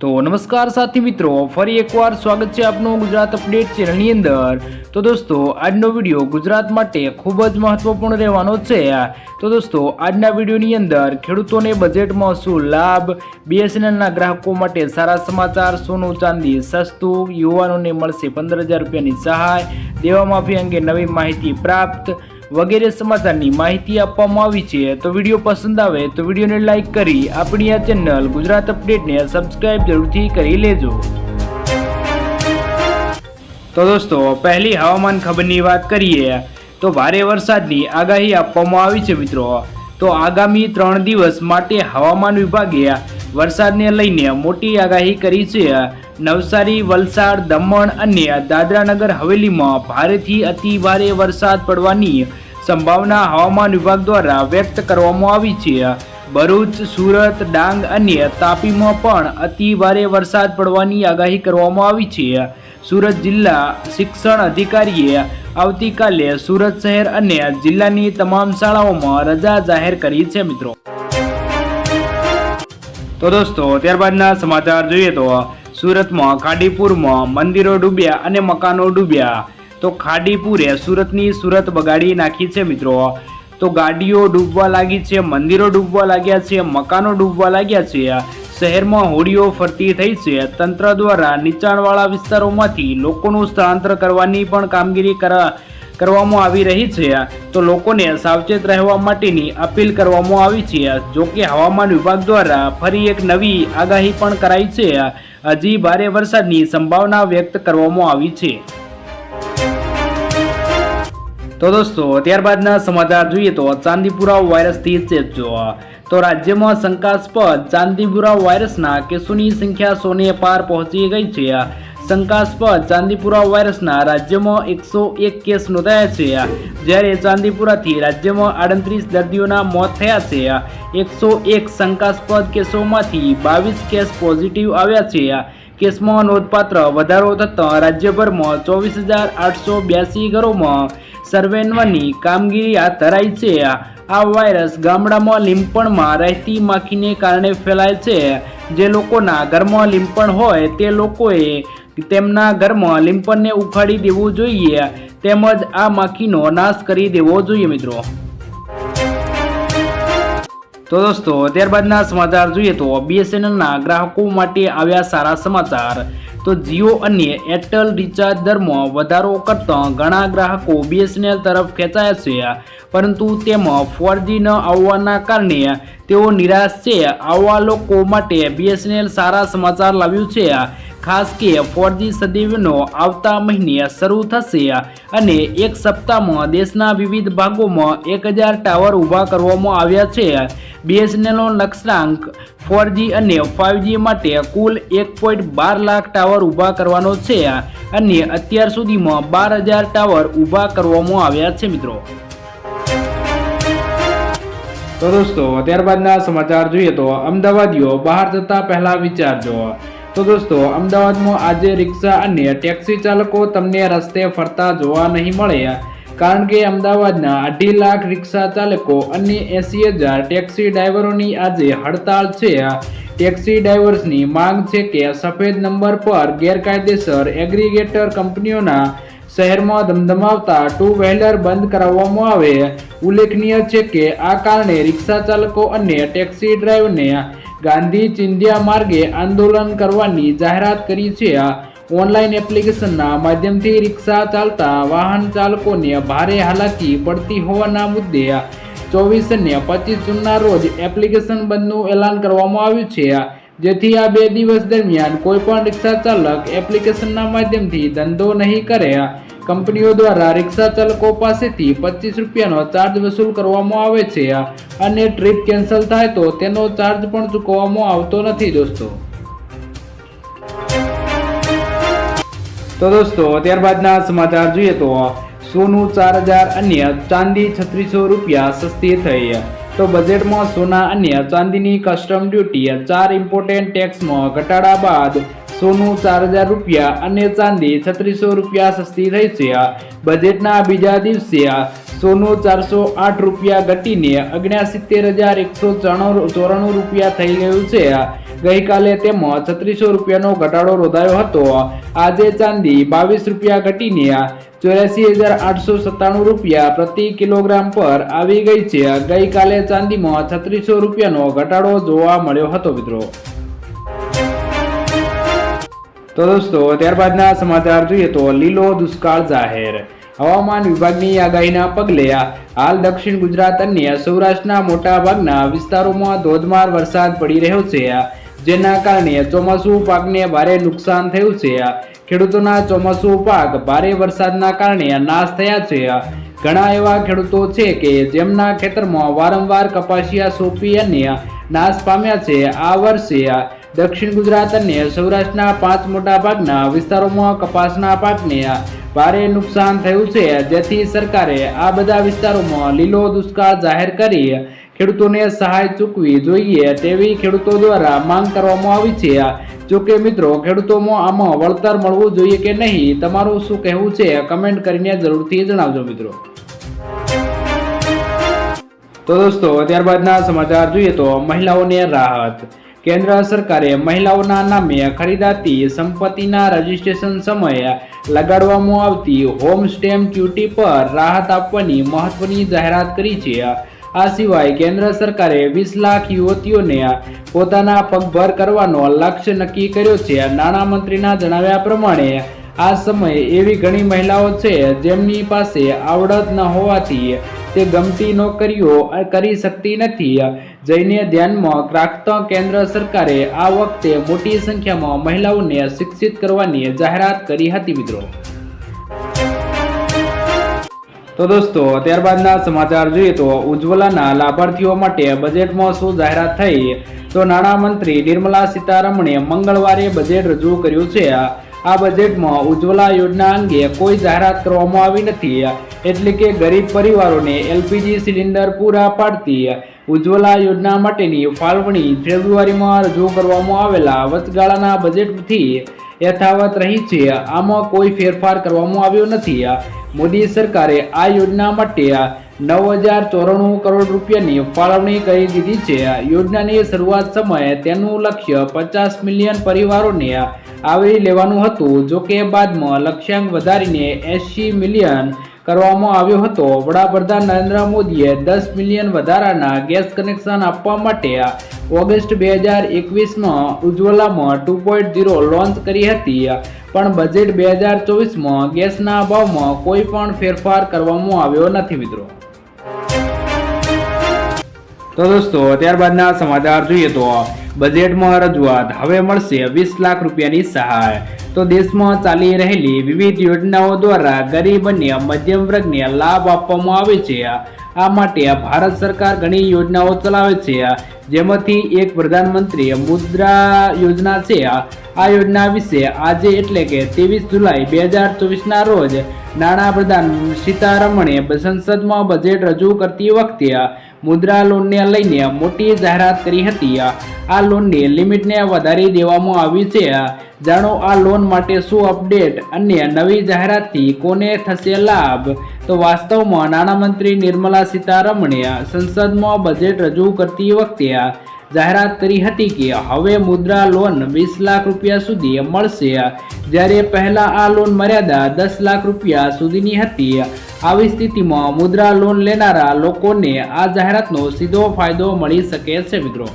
તો નમસ્કાર સાથી મિત્રો, ફરી એકવાર સ્વાગત છે આપનું ગુજરાત અપડેટ ચેનલની અંદર। તો દોસ્તો, આજનો વિડીયો ગુજરાત માટે ખૂબ જ મહત્વપૂર્ણ રહેવાનો છે। તો દોસ્તો, આજના વિડીયોની અંદર ખેડૂતોને બજેટમાં શું લાભ, બીએસએનએલના ગ્રાહકો માટે સારા સમાચાર, સોનું ચાંદી સસ્તું, યુવાનોને મળશે 15,000 રૂપિયાની સહાય, દેવા માફી અંગે નવી માહિતી પ્રાપ્ત વગેરે સમાચારની માહિતી આપવામાં આવી છે। તો વિડીયો પસંદ આવે તો વિડીયોને લાઈક કરી આપણી આ ચેનલ ગુજરાત અપડેટને સબસ્ક્રાઇબ જરૂરથી કરી લેજો। તો દોસ્તો, પહેલી હવામાન ખબરની વાત કરીએ તો ભારે વરસાદની આગાહી આપવામાં આવી છે મિત્રો। તો આગામી 3 દિવસ માટે હવામાન વિભાગે વરસાદને લઈને મોટી આગાહી કરી છે। નવસારી, વલસાડ, દમણ અને દાદરાનગર હવેલીમાં ભારેથી અતિ ભારે વરસાદ પડવાની સંભાવના હવામાન વિભાગ દ્વારા વ્યક્ત કરવામાં આવી છે। ભરૂચ, સુરત, ડાંગ અને તાપીમાં પણ અતિ ભારે વરસાદ પડવાની આગાહી કરવામાં આવી છે। સુરત જિલ્લા શિક્ષણ અધિકારીએ આવતીકાલે સુરત શહેર અને જિલ્લાની તમામ શાળાઓમાં રજા જાહેર કરી છે મિત્રો। તો દોસ્તો, ત્યારબાદના સમાચાર જોઈએ તો સુરતમાં ખાડીપુરમાં મંદિરો ડૂબ્યા અને મકાનો ડૂબ્યા। તો ખાડીપુરે સુરતની સુરત બગાડી નાખી છે મિત્રો। તો ગાડીઓ ડૂબવા લાગી છે, મંદિરો ડૂબવા લાગ્યા છે, મકાનો ડૂબવા લાગ્યા છે, શહેરમાં હોડીઓ ફરતી થઈ છે। તંત્ર દ્વારા નીચાણવાળા વિસ્તારોમાંથી લોકોનું સ્થળાંતર કરવાની પણ કામગીરી કરવામાં આવી રહી છે। તો લોકોને સાવચેત રહેવા માટેની અપીલ કરવામાં આવી છે। જોકે હવામાન વિભાગ દ્વારા ફરી એક નવી આગાહી પણ કરાઈ છે। હજી ભારે વરસાદની સંભાવના વ્યક્ત કરવામાં આવી છે। તો દોસ્તો, ત્યારબાદના સમાચાર જોઈએ તો ચાંદીપુરા વાયરસથી ચેતજો। તો રાજ્યમાં શંકાસ્પદ ચાંદીપુરા વાયરસના કેસોની સંખ્યા 100 પાર પહોંચી ગઈ છે। શંકાસ્પદ ચાંદીપુરા વાયરસના રાજ્યમાં 101 કેસ નોંધાયા છે, જ્યારે ચાંદીપુરાથી રાજ્યમાં 38 દર્દીઓના મોત થયા છે। 101 શંકાસ્પદ કેસોમાંથી 22 કેસ પોઝિટિવ આવ્યા છે। કેસમાં નોંધપાત્ર વધારો થતાં રાજ્યભરમાં 24,882 ઘરોમાં સર્વેલન્સની કામગીરી હાથ ધરાઈ છે। આ વાયરસ ગામડામાં લીંપણમાં રહેતી માખીને કારણે ફેલાય છે। જે લોકોના ઘરમાં લીંપણ હોય તે લોકોએ તેમના ઘરમાં લીંપણને ઉખાડી દેવું જોઈએ તેમજ આ માખીનો નાશ કરી દેવો જોઈએ મિત્રો। તો દોસ્તો, ત્યારબાદના સમાચાર જોઈએ તો બીએસએનએલના ગ્રાહકો માટે આવ્યા સારા સમાચાર। તો જીઓ અને એરટેલ રિચાર્જ દરમાં વધારો કરતાં ઘણા ગ્રાહકો બીએસએનએલ તરફ ખેંચાયા છે, પરંતુ તેમાં 4G ન આવવાના કારણે તેઓ નિરાશ છે। આવા લોકો માટે બીએસએનએલ સારા સમાચાર લાવ્યું છે, ખાસ કે 4G સદૈવનો આવતા મહિને શરૂ થશે અને એક સપ્તાહમાં દેશના વિવિધ ભાગોમાં 1000 ટાવર ઊભા કરવામાં આવ્યા છે। બીએસએનએલનો લક્ષ્યાંક 4G અને 5G માટે કુલ 1.12 લાખ ટાવર ઊભા કરવાનો છે અને અત્યાર સુધીમાં 12,000 ટાવર ઊભા કરવામાં આવ્યા છે મિત્રો। તો દોસ્તો, ત્યારબાદના સમાચાર જોઈએ તો અમદાવાદીઓ બહાર જતા પહેલા વિચારજો। તો દોસ્તો, અમદાવાદમાં આજે રિક્ષા અને ટેક્સી ચાલકો તમને રસ્તે ફરતા જોવા નહીં મળે, કારણ કે અમદાવાદના 2.5 લાખ રિક્ષા ચાલકો અને 80,000 ટેક્સી ડ્રાઈવરોની આજે હડતાળ છે। ટેક્સી ડ્રાઈવર્સની માંગ છે કે સફેદ નંબર પર ગેરકાયદેસર એગ્રીગેટર કંપનીઓના શહેરમાં ધમધમાવતા ટુ વ્હીલર બંધ કરાવવામાં આવે। ઉલ્લેખનીય છે કે આ કારણે રિક્ષા ચાલકો અને ટેક્સી ડ્રાઈવરને ગાંધી ચિંધ્યા માર્ગે આંદોલન કરવાની જાહેરાત કરી છે। ઓનલાઈન એપ્લિકેશનના માધ્યમથી રિક્ષા ચાલતા વાહન ચાલકોને ભારે હાલાકી પડતી હોવાના મુદ્દે 24 અને 25 જૂનના રોજ એપ્લિકેશન બંધનું એલાન કરવામાં આવ્યું છે, જેથી આ 2 દિવસ દરમિયાન કોઈ પણ રિક્ષા ચાલક એપ્લિકેશનના માધ્યમથી ધંધો નહીં કરે। કંપનીઓ દ્વારા રિક્ષા ચાલકો પાસેથી 25 રૂપિયાનો ચાર્જ વસૂલ કરવામાં આવે છે અને ટ્રીપ કેન્સલ થાય તો તેનો ચાર્જ પણ ચૂકવવામાં આવતો નથી દોસ્તો। તો દોસ્તો, ત્યારબાદના સમાચાર જોઈએ તો સોનું 4,000 અને ચાંદી 3600 રૂપિયા સસ્તી થઈ। તો બજેટમાં સોના અને ચાંદીની કસ્ટમ ડ્યુટી 4 ઇમ્પોર્ટન્ટ ટેક્સમાં ઘટાડા બાદ સોનું 4,000 રૂપિયા અને ચાંદી 3600 રૂપિયા સસ્તી થઈ છે। બજેટના બીજા દિવસે સોનું 408 રૂપિયા ઘટીને 69,194 રૂપિયા થઈ ગયું છે, ગઈકાલે તેમાં 3600 રૂપિયાનો ઘટાડો નોંધાયો હતો। આજે ચાંદી 22 રૂપિયા ઘટીને 84,897 રૂપિયા પ્રતિ કિલોગ્રામ પર આવી ગઈ છે। ગઈકાલે ચાંદીમાં 3600 રૂપિયાનો ઘટાડો જોવા મળ્યો હતો મિત્રો। તો દોસ્તો ત્યારબાદના સમાચાર જોઈએ તો લીલો દુષ્કાળ જાહેર। હવામાન વિભાગની આગાહીના પગલે હાલ દક્ષિણ ગુજરાત અને સૌરાષ્ટ્રના મોટા ભાગના વિસ્તારોમાં ધોધમાર વરસાદ પડી રહ્યો છે, જેના કારણે ચોમાસુ પાકને ભારે નુકસાન થયું છે। ખેડૂતોના ચોમાસુ પાક ભારે વરસાદના કારણે નાશ થયા છે। ઘણા એવા ખેડૂતો છે કે જેમના ખેતરમાં વારંવાર કપાસિયા સોંપી અને નાશ પામ્યા છે। આ વર્ષે દક્ષિણ ગુજરાત અને સૌરાષ્ટ્રના 5 મોટા ભાગના વિસ્તારોમાં કપાસના પાકને ભારે નુકસાન થયું છે, જેથી સરકારે આ બધા વિસ્તારોમાં લીલો દુષ્કાળ જાહેર કરી ખેડૂતોને સહાય ચૂકવી જોઈએ તેવી ખેડૂતો દ્વારા માંગ કરવામાં આવી છે। જોકે મિત્રો ખેડૂતોમાં આમાં વળતર મળવું જોઈએ કે નહીં, તમારું શું કહેવું છે કમેન્ટ કરીને જરૂરથી જણાવજો મિત્રો। તો દોસ્તો ત્યારબાદના સમાચાર જોઈએ તો મહિલાઓને રાહત। કેન્દ્ર સરકારે મહિલાઓના નામે ખરીદાતી સંપત્તિના રજીસ્ટ્રેશન સમયે લગાડવામાં આવતી હોમ સ્ટેમ્પ ડ્યુટી પર રાહત આપવાની મહત્વની જાહેરાત કરી છે। આ સિવાય કેન્દ્ર સરકારે 20 લાખ યુવતીઓને પોતાના પગભર કરવાનો લક્ષ્ય નક્કી કર્યો છે। નાણામંત્રીના જણાવ્યા પ્રમાણે આ સમયે એવી ઘણી મહિલાઓ છે જેમની પાસે આવડત ન હોવાથી તે ગમતી નોકરીઓ કરી શકતી નથી, જેને ધ્યાનમાં રાખતા કેન્દ્ર સરકારે આ વખતે મોટી સંખ્યામાં મહિલાઓને શિક્ષિત કરવાની જાહેરાત કરી હતી મિત્રો। તો દોસ્તો ત્યારબાદના સમાચાર જોઈએ તો ઉજ્જવલાના લાભાર્થીઓ માટે બજેટમાં શું જાહેરાત થઈ? તો નાણામંત્રી નિર્મલા સીતારમણે મંગળવારે બજેટ રજૂ કર્યું છે। આ બજેટમાં ઉજ્જવલા યોજના અંગે કોઈ જાહેરાત કરવામાં આવી નથી, એટલે કે ગરીબ પરિવારોને એલપીજી સિલિન્ડર પૂરા પાડતી ઉજ્જવલા યોજના માટેની ફાળવણી ફેબ્રુઆરીમાં રજૂ કરવામાં આવેલા વચગાળાના બજેટથી યથાવત રહી છે। આમાં કોઈ ફેરફાર કરવામાં આવ્યો નથી। મોદી સરકારે આ યોજના માટે 9,094 કરોડ રૂપિયાની ફાળવણી કરી દીધી છે। યોજનાની શરૂઆત સમયે તેનું લક્ષ્ય 50 મિલિયન પરિવારોને આવરી લેવાનું હતું, જોકે બાદમાં લક્ષ્યાંક વધારીને 80 મિલિયન કરવામાં આવ્યો હતો। વડાપ્રધાન નરેન્દ્ર મોદીએ 10 મિલિયન વધારાના ગેસ કનેક્શન આપવા માટે ઓગસ્ટ 2021માં ઉજ્જવલામાં 2.0 લોન્ચ કરી હતી, પણ બજેટ 2024માં ગેસના ભાવમાં કોઈ પણ ફેરફાર કરવામાં આવ્યો નથી મિત્રો। તો દોસ્તો ત્યારબાદના સમાચાર જોઈએ તો બજેટમાં રજૂઆત, હવે મળશે 20 લાખ રૂપિયાની સહાય। તો દેશમાં ચાલી રહેલી વિવિધ યોજનાઓ દ્વારા ગરીબ અને મધ્યમ વર્ગને લાભ આપવામાં આવે છે। આ માટે ભારત સરકાર ઘણી યોજનાઓ ચલાવે છે, જેમાંથી એક પ્રધાનમંત્રી મુદ્રા યોજના છે। આ યોજના વિશે આજે એટલે કે 23 જુલાઈ 2024ના રોજ નાણાપ્રધાન સીતારમણે સંસદમાં બજેટ રજૂ કરતી વખતે મુદ્રા લોનને લઈને મોટી જાહેરાત કરી હતી। આ લોનની લિમિટને વધારી દેવામાં આવી છે। જાણો આ લોન માટે શું અપડેટ અને નવી જાહેરાતથી કોને થશે લાભ? તો વાસ્તવમાં નાણામંત્રી નિર્મલા સીતારમણે સંસદમાં બજેટ રજૂ કરતી વખતે જાહેરાત કરી હતી કે હવે મુદ્રા લોન 20 લાખ રૂપિયા સુધી મળશે, જ્યારે પહેલા આ લોન મર્યાદા 10 લાખ રૂપિયા સુધીની હતી। આવી સ્થિતિમાં મુદ્રા લોન લેનારા લોકોને આ જાહેરાતનો સીધો ફાયદો મળી શકે છે મિત્રો।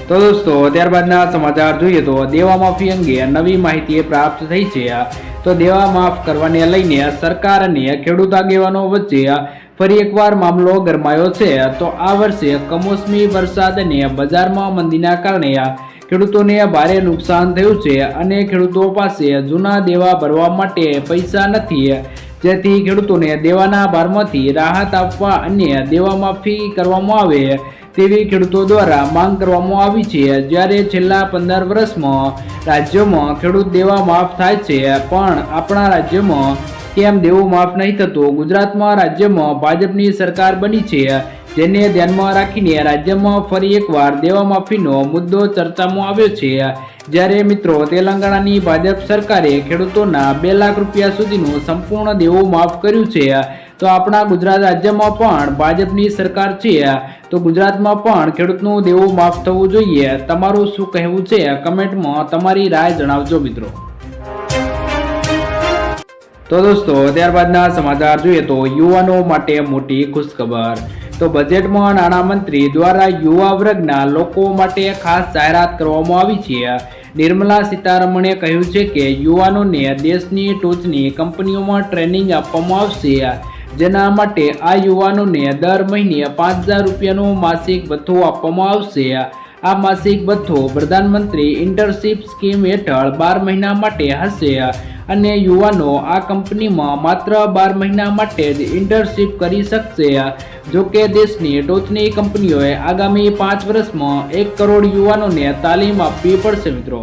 તો દોસ્તો ત્યારબાદના સમાચાર જોઈએ તો દેવા માફી અંગે નવી માહિતી પ્રાપ્ત થઈ છે। તો દેવા માફ કરવાને લઈને સરકાર અને ખેડૂત આગેવાનો વચ્ચે ફરી એકવાર મામલો ગરમાયો છે। તો આ વર્ષે કમોસમી વરસાદ અને બજારમાં મંદીના કારણે ખેડૂતોને ભારે નુકસાન થયું છે અને ખેડૂતો પાસે જૂના દેવા ભરવા માટે પૈસા નથી, જેથી ખેડૂતોને દેવાના ભારમાંથી રાહત આપવા અને દેવા માફી કરવામાં આવે તેવી ખેડૂતો દ્વારા માંગ કરવામાં આવી છે। જ્યારે છેલ્લા 15 વર્ષમાં રાજ્યોમાં ખેડૂત દેવા માફ થાય છે, પણ આપણા રાજ્યમાં કેમ દેવું માફ નહીં થતું? ગુજરાતમાં રાજ્યમાં ભાજપની સરકાર બની છે, જેને ધ્યાનમાં રાખીને રાજ્યમાં ફરી એકવાર દેવા માફીનો મુદ્દો ચર્ચામાં આવ્યો છે। જ્યારે મિત્રો તેલંગાણાની ભાજપ સરકારે ખેડૂતોના 2 લાખ રૂપિયા સુધીનું સંપૂર્ણ દેવું માફ કર્યું છે, તો આપણા ગુજરાત રાજ્યમાં પણ ભાજપની સરકાર છે, તો ગુજરાતમાં પણ ખેડૂતનું દેવું માફ થવું જોઈએ. તમારું શું કહેવું છે? કમેન્ટમાં તમારી રાય જણાવજો મિત્રો. તો દોસ્તો ત્યારબાદના સમાચાર જોઈએ તો યુવાનો માટે મોટી ખુશખબર. તો બજેટમાં નાણામંત્રી દ્વારા યુવા વર્ગના લોકો માટે ખાસ જાહેરાત કરવામાં આવી છે. નિર્મલા સીતારમણે કહ્યું છે કે યુવાનોને દેશની ટોચની કંપનીઓમાં ટ્રેનિંગ આપવામાં આવશે, જેના માટે આ યુવાનોને દર મહિને 5,000 રૂપિયાનું માસિક ભથ્થું આપવામાં આવશે. આ માસિક ભથ્થું પ્રધાનમંત્રી ઇન્ટર્નશીપ સ્કીમ હેઠળ 12 મહિના માટે હશે અને યુવાનો આ કંપનીમાં માત્ર 12 મહિના માટે જ ઇન્ટર્નશીપ કરી શકશે. જો કે દેશની ટોચની કંપનીઓએ આગામી 5 વર્ષમાં 1 કરોડ યુવાનોને તાલીમ આપવી પડશે મિત્રો.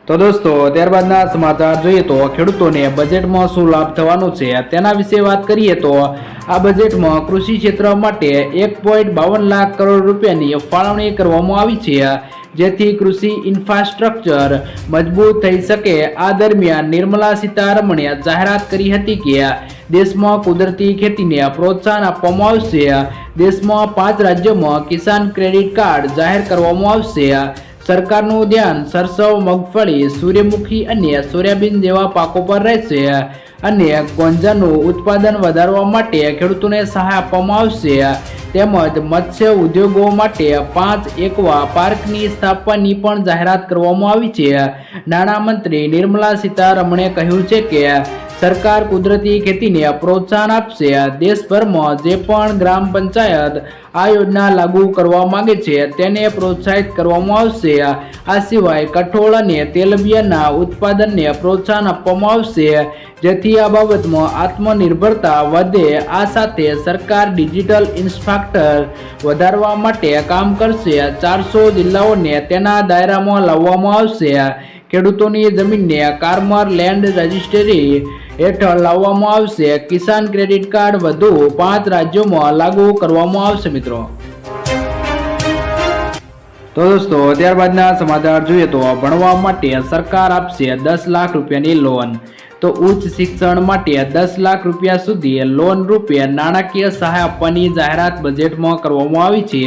તો દોસ્તો ત્યારબાદના સમાચાર જોઈએ તો ખેડૂતોને બજેટમાં શું લાભ થવાનો છે તેના વિશે વાત કરીએ તો આ બજેટમાં કૃષિ ક્ષેત્ર માટે 1.52 લાખ કરોડ રૂપિયાની ફાળવણી કરવામાં આવી છે, જેથી કૃષિ ઇન્ફ્રાસ્ટ્રક્ચર મજબૂત થઈ શકે. આ દરમિયાન નિર્મલા સીતારમણે જાહેરાત કરી હતી કે દેશમાં કુદરતી ખેતીને પ્રોત્સાહન આપવામાં આવશે. દેશમાં 5 રાજ્યોમાં કિસાન ક્રેડિટ કાર્ડ જાહેર કરવામાં આવશે. સરકારનું ધ્યાન સરસવ, મગફળી, સૂર્યમુખી અને સોયાબીન જેવા પાકો પર રહેશે અને ગાંજાનું ઉત્પાદન વધારવા માટે ખેડૂતોને સહાય આપવામાં આવશે. તેમજ મત્સ્ય ઉદ્યોગો માટે 5 એક્વા પાર્કની સ્થાપનાની પણ જાહેરાત કરવામાં આવી છે. નાણામંત્રી નિર્મલા સીતારમણે કહ્યું છે કે સરકાર કુદરતી ખેતીને પ્રોત્સાહન આપશે. દેશભરમાં જે પણ ગ્રામ પંચાયત આ યોજના લાગુ કરવા માંગે છે તેને પ્રોત્સાહિત કરવામાં આવશે. આ સિવાય કઠોળ અને તેલબિયાના ઉત્પાદનને પ્રોત્સાહન આપવામાં આવશે, જેથી આ બાબતમાં આત્મનિર્ભરતા વધે. આ સાથે સરકાર ડિજિટલ ઇન્ફ્રાસ્ટ્રક્ચર વધારવા માટે કામ કરશે. 400 જિલ્લાઓને તેના દાયરામાં લાવવામાં આવશે. ખેડૂતોની જમીનને ફાર્મર લેન્ડ રજિસ્ટ્રી હેઠળ લાવવામાં આવશે. કિસાન ક્રેડિટ કાર્ડ વધુ 5 રાજ્યોમાં લાગુ કરવામાં આવશે મિત્રો. તો દોસ્તો ત્યારબાદના સમાચાર જોઈએ તો ભણવા માટે સરકાર આપશે 10 લાખ રૂપિયાની લોન. તો ઉચ્ચ શિક્ષણ માટે 10 લાખ રૂપિયા સુધી લોન રૂપે નાણાકીય સહાય આપવાની જાહેરાત બજેટમાં કરવામાં આવી છે.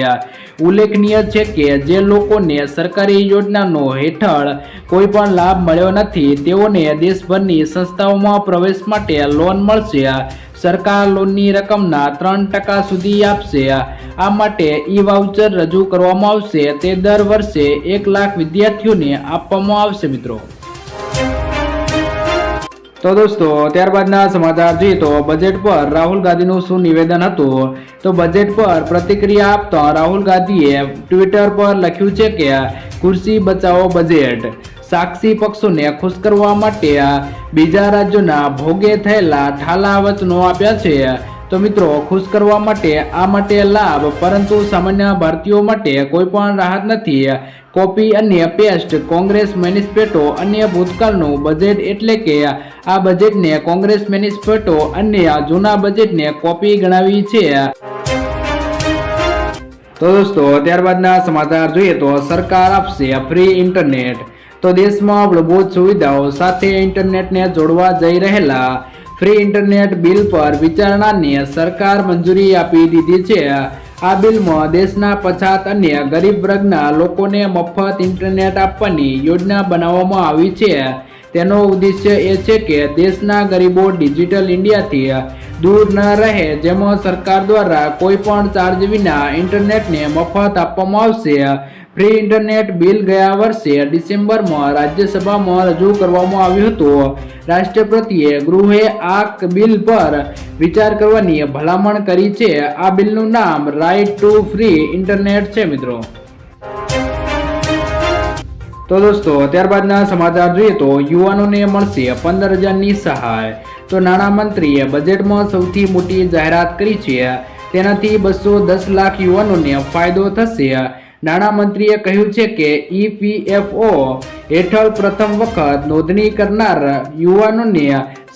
ઉલ્લેખનીય છે કે જે લોકોને સરકારી યોજનાનો હેઠળ કોઈ પણ લાભ મળ્યો નથી તેઓને દેશભરની સંસ્થાઓમાં પ્રવેશ માટે લોન મળશે. સરકાર લોનની રકમના 3% સુધી આપશે. આ માટે ઈ વાઉચર રજૂ કરવામાં આવશે. તે દર વર્ષે 1 લાખ વિદ્યાર્થીઓને આપવામાં આવશે મિત્રો. તો દોસ્તો ત્યારબાદના સમાચાર જોઈએ તો બજેટ પર રાહુલ ગાંધીનું શું નિવેદન હતું. તો બજેટ પર પ્રતિક્રિયા આપતા રાહુલ ગાંધીએ ટ્વિટર પર લખ્યું છે કે ખુરશી બચાવો બજેટ. સાક્ષી પક્ષોને ખુશ કરવા માટે બીજા રાજ્યોના ભોગે થયેલા ઠાલા વચનો આપ્યા છે. તો મિત્રો ખુશ કરવા માટે આ માટે લાભ, પરંતુ સામાન્ય ભારતીયો માટે કોઈ પણ રાહત નથી. કોપી અને પેસ્ટ કોંગ્રેસ મેનિફેસ્ટો અને ભૂતકાળનું બજેટ, એટલે કે આ બજેટને કોંગ્રેસ મેનિફેસ્ટો અને જૂના બજેટને કોપી ગણાવી છે. તો દોસ્તો ત્યારબાદના સમાચાર જોઈએ તો સરકાર આપશે ફ્રી ઇન્ટરનેટ. તો દેશમાં મૂળભૂત સુવિધાઓ સાથે ઇન્ટરનેટને જોડવા જઈ રહેલા ફ્રી ઇન્ટરનેટ બિલ પર વિચારણાને સરકાર મંજૂરી આપી દીધી છે. આ બિલમાં દેશના પછાત અને ગરીબ વર્ગના લોકોને મફત ઇન્ટરનેટ આપવાની યોજના બનાવવામાં આવી છે. તેનો ઉદ્દેશ્ય એ છે કે દેશના ગરીબો ડિજિટલ ઇન્ડિયાથી દૂર ન રહે, જેમાં સરકાર દ્વારા કોઈ પણ ચાર્જ વિના ઇન્ટરનેટને મફત આપવામાં આવશે. ફ્રી ઇન્ટરનેટ બિલ ગયા વર્ષે ડિસેમ્બરમાં રાજ્યસભામાં રજૂ કરવામાં આવ્યું હતું. રાષ્ટ્રપતિએ ગૃહે આ બિલ પર વિચાર કરવાની ભલામણ કરી છે. આ બિલનું નામ રાઇટ ટુ ફ્રી ઇન્ટરનેટ છે મિત્રો. તો દોસ્તો ત્યારબાદના સમાચાર જોઈએ તો યુવાનોને મળશે 15,000ની સહાય. તો નાણામંત્રીએ બજેટમાં સૌથી મોટી જાહેરાત કરી છે. તેનાથી 210 લાખ યુવાનોને ફાયદો થશે. નાણામંત્રીએ કહ્યું છે કે EPFO હેઠળ પ્રથમ વખત નોંધણી કરનાર યુવાનોને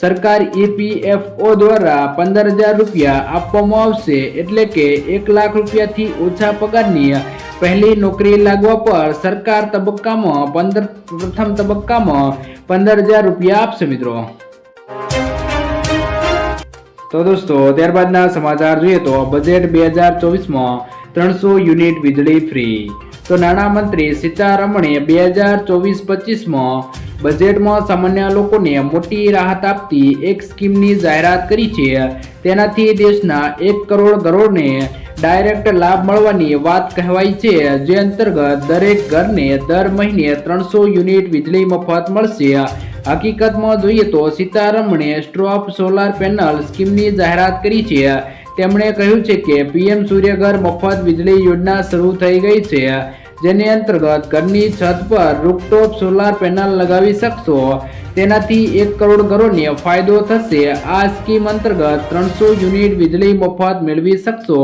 સરકાર EPFO દ્વારા 15,000 રૂપિયા આપવામાં આવશે. એટલે કે 1 લાખ રૂપિયાથી ઓછા પગારની પહેલી નોકરી લાગવા પર સરકાર પ્રથમ તબક્કામાં 15,000 રૂપિયા આપશે મિત્રો. તો દોસ્તો ત્યારબાદના સમાચાર જોઈએ તો બજેટ 2024માં 300 યુનિટ વીજળી ફ્રી. તો નાણામંત્રી સીતારમણે 2024-25માં બજેટમાં સામાન્ય લોકોને મોટી રાહત આપતી એક સ્કીમની જાહેરાત કરી છે. તેનાથી દેશના 1 કરોડ ઘરોને ડાયરેક્ટ લાભ મળવાની વાત કહેવાય છે, જે અંતર્ગત દરેક ઘરને દર મહિને 300 યુનિટ વીજળી મફત મળશે. હકીકતમાં જોઈએ તો સીતારમણે સ્ટ્રોપ સોલાર પેનલ સ્કીમની જાહેરાત કરી છે. તેમણે કહ્યું છે કે પીએમ સૂર્યઘર મફત વીજળી યોજના શરૂ થઈ ગઈ છે, જેની અંતર્ગત ઘરની છત પર રૂફટોપ સોલાર પેનલ લગાવી શકશો. તેનાથી 1 કરોડ ઘરોને ફાયદો થશે. આ સ્કીમ અંતર્ગત 300 યુનિટ વીજળી મફત મેળવી શકશો.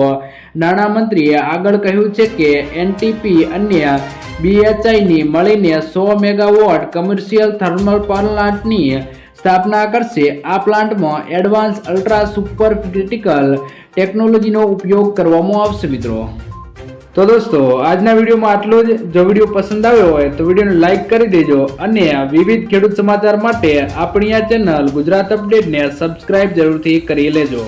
નાણામંત્રીએ આગળ કહ્યું છે કે એનટીપી અન્ય બીએચઆઈની મળીને 100 મેગાવોટ કમર્શિયલ થર્મલ પ્લાન્ટની સ્થાપના કરશે. આ પ્લાન્ટમાં એડવાન્સ અલ્ટ્રા સુપર ક્રિટિકલ ટેકનોલોજીનો ઉપયોગ કરવામાં આવશે. મિત્રો તો દોસ્તો આજના વિડીયોમાં આટલું જ. જો વિડીયો પસંદ આવ્યો હોય તો વિડીયોને લાઇક કરી દેજો અને વિવિધ ખેડૂત સમાચાર માટે આપણી આ ચેનલ ગુજરાત અપડેટને સબસ્ક્રાઇબ જરૂરથી કરી લેજો.